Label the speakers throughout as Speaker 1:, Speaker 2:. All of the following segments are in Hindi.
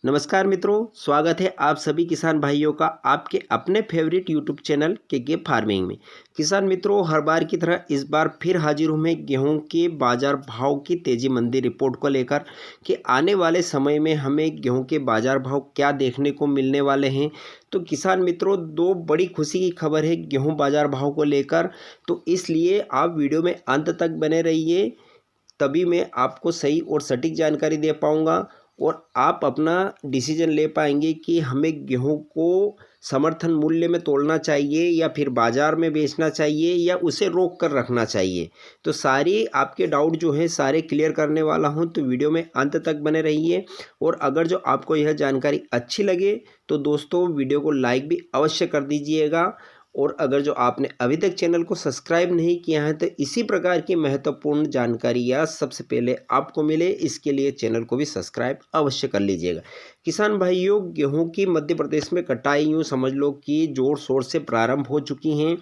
Speaker 1: नमस्कार मित्रों, स्वागत है आप सभी किसान भाइयों का आपके अपने फेवरेट यूट्यूब चैनल के फार्मिंग में। किसान मित्रों, हर बार की तरह इस बार फिर हाजिर हूँ मैं गेहूं के बाज़ार भाव की तेज़ी मंदी रिपोर्ट को लेकर कि आने वाले समय में हमें गेहूं के बाज़ार भाव क्या देखने को मिलने वाले हैं। तो किसान मित्रों, दो बड़ी खुशी की खबर है गेहूँ बाज़ार भाव को लेकर, तो इसलिए आप वीडियो में अंत तक बने रहिए, तभी मैं आपको सही और सटीक जानकारी दे पाऊँगा और आप अपना डिसीजन ले पाएंगे कि हमें गेहूं को समर्थन मूल्य में तोड़ना चाहिए या फिर बाज़ार में बेचना चाहिए या उसे रोक कर रखना चाहिए। तो सारी आपके डाउट जो है सारे क्लियर करने वाला हूं, तो वीडियो में अंत तक बने रहिए। और अगर जो आपको यह जानकारी अच्छी लगे तो दोस्तों वीडियो को लाइक भी अवश्य कर दीजिएगा। और अगर जो आपने अभी तक चैनल को सब्सक्राइब नहीं किया है तो इसी प्रकार की महत्वपूर्ण जानकारियाँ सबसे पहले आपको मिले, इसके लिए चैनल को भी सब्सक्राइब अवश्य कर लीजिएगा। किसान भाइयों, गेहूं की मध्य प्रदेश में कटाई यूँ समझ लो कि जोर शोर से प्रारंभ हो चुकी हैं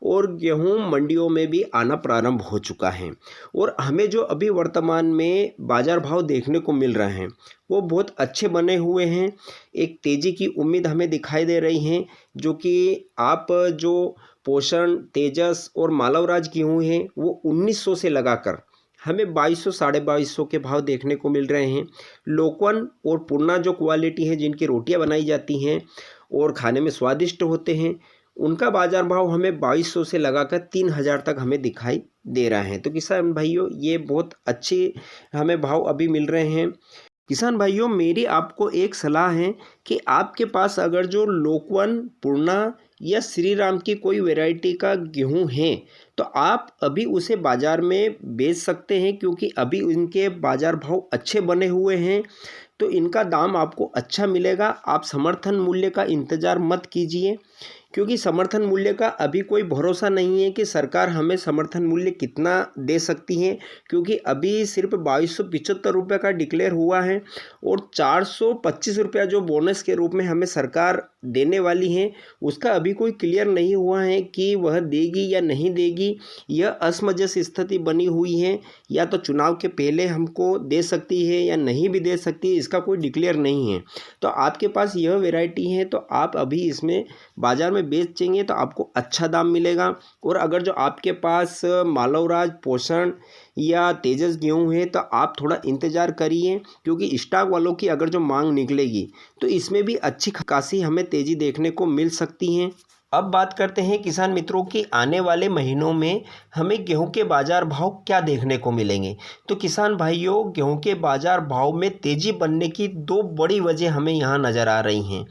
Speaker 1: और गेहूं मंडियों में भी आना प्रारंभ हो चुका है। और हमें जो अभी वर्तमान में बाज़ार भाव देखने को मिल रहे हैं वो बहुत अच्छे बने हुए हैं। एक तेज़ी की उम्मीद हमें दिखाई दे रही है, जो कि आप जो पोषण, तेजस और मालवराज गेहूँ हैं वो 1900 से लगाकर हमें 2200 साढ़े 2200 के भाव देखने को मिल रहे हैं। लोकवन और पूर्णा जो क्वालिटी है, जिनकी रोटियां बनाई जाती हैं और खाने में स्वादिष्ट होते हैं, उनका बाज़ार भाव हमें 2200 से लगाकर 3000 तक हमें दिखाई दे रहा है। तो किसान भाइयों, ये बहुत अच्छे हमें भाव अभी मिल रहे हैं। किसान भाइयों, मेरी आपको एक सलाह है कि आपके पास अगर जो लोकवन, पूर्णा या श्री राम की कोई वैरायटी का गेहूं है तो आप अभी उसे बाज़ार में बेच सकते हैं, क्योंकि अभी इनके बाज़ार भाव अच्छे बने हुए हैं तो इनका दाम आपको अच्छा मिलेगा। आप समर्थन मूल्य का इंतज़ार मत कीजिए, क्योंकि समर्थन मूल्य का अभी कोई भरोसा नहीं है कि सरकार हमें समर्थन मूल्य कितना दे सकती है, क्योंकि अभी सिर्फ 2275 रुपये का डिक्लेयर हुआ है और 425 रुपया जो बोनस के रूप में हमें सरकार देने वाली है उसका अभी कोई क्लियर नहीं हुआ है कि वह देगी या नहीं देगी। यह असमंजस स्थिति बनी हुई है, या तो चुनाव के पहले हमको दे सकती है या नहीं भी दे सकती है, इसका कोई डिक्लेयर नहीं है। तो आपके पास यह वैरायटी है तो आप अभी इसमें बाज़ार में बेचेंगे तो आपको अच्छा दाम मिलेगा। और अगर जो आपके पास मालवराज, पोषण या तेजस गेहूँ है तो आप थोड़ा इंतज़ार करिए, क्योंकि स्टॉक वालों की अगर जो मांग निकलेगी तो इसमें भी अच्छी खासी हमें तेज़ी देखने को मिल सकती है। अब बात करते हैं किसान मित्रों की आने वाले महीनों में हमें गेहूं के बाज़ार भाव क्या देखने को मिलेंगे। तो किसान भाइयों, गेहूं के बाज़ार भाव में तेज़ी बनने की दो बड़ी वजह हमें यहाँ नज़र आ रही हैं।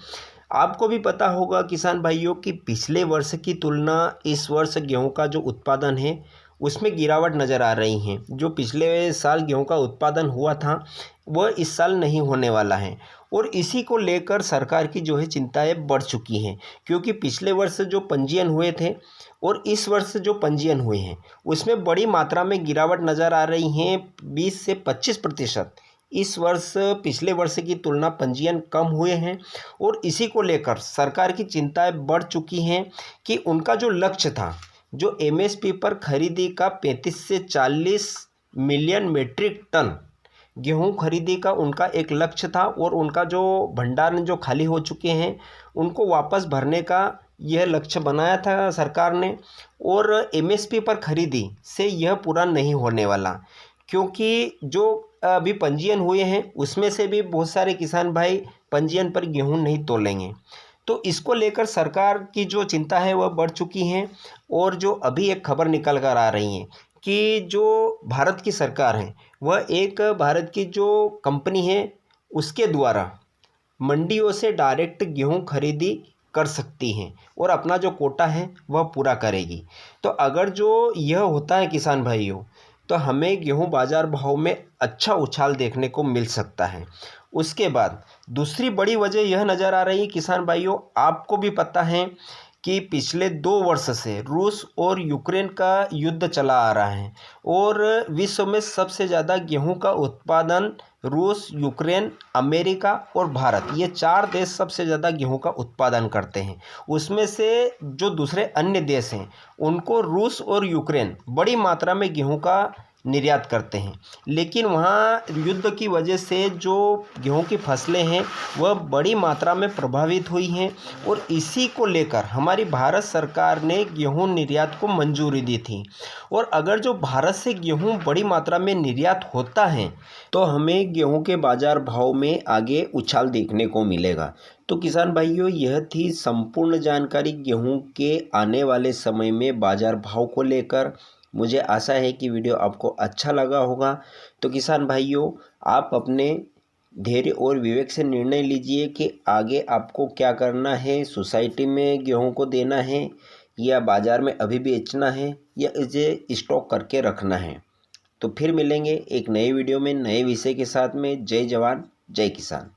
Speaker 1: आपको भी पता होगा किसान भाइयों कि पिछले वर्ष की तुलना इस वर्ष गेहूं का जो उत्पादन है उसमें गिरावट नज़र आ रही है। जो पिछले साल गेहूं का उत्पादन हुआ था वह इस साल नहीं होने वाला है, और इसी को लेकर सरकार की जो है चिंताएं बढ़ चुकी हैं, क्योंकि पिछले वर्ष जो पंजीयन हुए थे और इस वर्ष जो पंजीयन हुए हैं उसमें बड़ी मात्रा में गिरावट नज़र आ रही है, 20 से 25%। इस वर्ष पिछले वर्ष की तुलना पंजीयन कम हुए हैं और इसी को लेकर सरकार की चिंताएं बढ़ चुकी हैं कि उनका जो लक्ष्य था, जो एमएसपी पर खरीदी का 35 से 40 मिलियन मीट्रिक टन गेहूं खरीदी का उनका एक लक्ष्य था, और उनका जो भंडारण जो खाली हो चुके हैं उनको वापस भरने का यह लक्ष्य बनाया था सरकार ने। और एमएसपी पर खरीदी से यह पूरा नहीं होने वाला, क्योंकि जो अभी पंजीयन हुए हैं उसमें से भी बहुत सारे किसान भाई पंजीयन पर गेहूं नहीं तोलेंगे। तो इसको लेकर सरकार की जो चिंता है वह बढ़ चुकी है। और जो अभी एक खबर निकल कर आ रही है कि जो भारत की सरकार है वह एक भारत की जो कंपनी है उसके द्वारा मंडियों से डायरेक्ट गेहूं खरीदी कर सकती हैं और अपना जो कोटा है वह पूरा करेगी। तो अगर जो यह होता है किसान भाइयों, तो हमें गेहूं बाज़ार भाव में अच्छा उछाल देखने को मिल सकता है। उसके बाद दूसरी बड़ी वजह यह नज़र आ रही है किसान भाइयों, आपको भी पता है कि पिछले 2 वर्ष से रूस और यूक्रेन का युद्ध चला आ रहा है और विश्व में सबसे ज़्यादा गेहूं का उत्पादन रूस, यूक्रेन, अमेरिका और भारत, ये 4 देश सबसे ज़्यादा गेहूं का उत्पादन करते हैं। उसमें से जो दूसरे अन्य देश हैं उनको रूस और यूक्रेन बड़ी मात्रा में गेहूं का निर्यात करते हैं। लेकिन वहाँ युद्ध की वजह से जो गेहूं की फसलें हैं वह बड़ी मात्रा में प्रभावित हुई हैं और इसी को लेकर हमारी भारत सरकार ने गेहूं निर्यात को मंजूरी दी थी। और अगर जो भारत से गेहूं बड़ी मात्रा में निर्यात होता है तो हमें गेहूं के बाज़ार भाव में आगे उछाल देखने को मिलेगा। तो किसान भाइयों, यह थी संपूर्ण जानकारी गेहूं के आने वाले समय में बाज़ार भाव को लेकर। मुझे आशा है कि वीडियो आपको अच्छा लगा होगा। तो किसान भाइयों, आप अपने धैर्य और विवेक से निर्णय लीजिए कि आगे आपको क्या करना है। सोसाइटी में गेहूं को देना है या बाज़ार में अभी बेचना है या इसे स्टॉक करके रखना है। तो फिर मिलेंगे एक नए वीडियो में नए विषय के साथ में। जय जवान जय किसान।